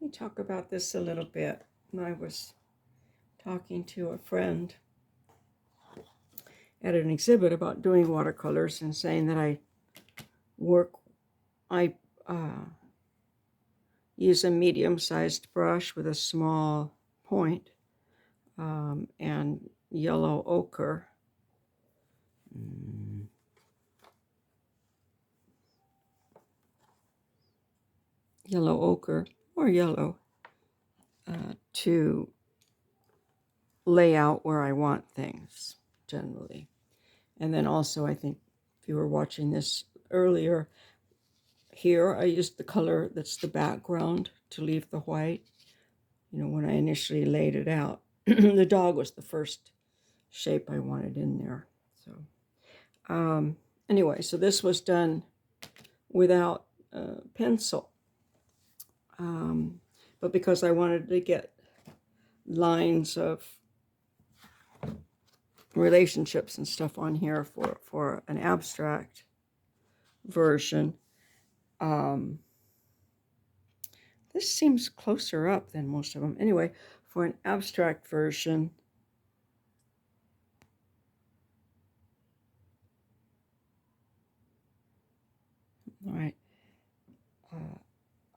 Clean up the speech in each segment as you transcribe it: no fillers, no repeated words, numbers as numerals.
Let me talk about this a little bit. I was talking to a friend at an exhibit about doing watercolors and saying that I use a medium-sized brush with a small point and yellow ochre. Yellow ochre or yellow to lay out where I want things generally. And then also, I think if you were watching this earlier, here I used the color that's the background to leave the white. You know, when I initially laid it out, the dog was the first shape I wanted in there. So anyway, so this was done without pencil. But because I wanted to get lines of relationships and stuff on here for an abstract version, this seems closer up than most of them. Anyway, for an abstract version, all right,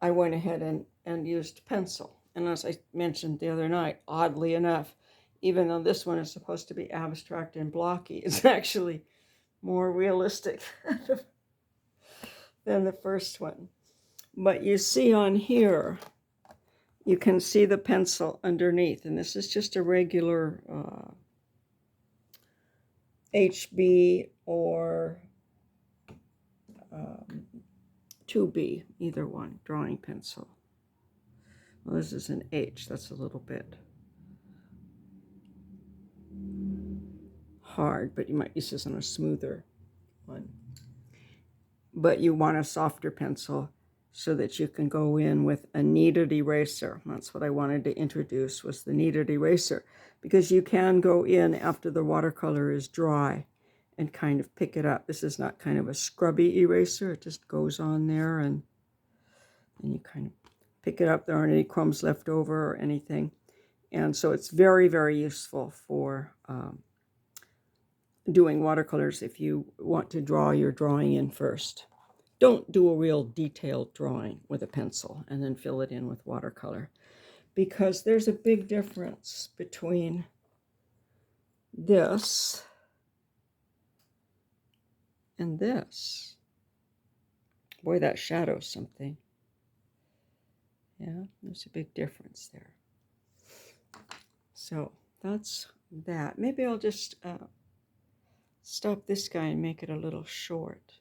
I went ahead and used pencil. And as I mentioned the other night, oddly enough, even though this one is supposed to be abstract and blocky, it's actually more realistic than the first one. But you see on here, you can see the pencil underneath. And this is just a regular HB or 2B, either one, drawing pencil. Well, this is an H. That's a little bit hard, but you might use this on a smoother one. But you want a softer pencil so that you can go in with a kneaded eraser. That's what I wanted to introduce, was the kneaded eraser, because you can go in after the watercolor is dry and kind of pick it up. This is not kind of a scrubby eraser. It just goes on there and you kind of pick it up. There aren't any crumbs left over or anything. And so it's very, very useful for doing watercolors if you want to draw your drawing in first. Don't do a real detailed drawing with a pencil and then fill it in with watercolor, because there's a big difference between this and this. Boy, that shadows something. Yeah, there's a big difference there. So that's that. Maybe I'll just stop this guy and make it a little short.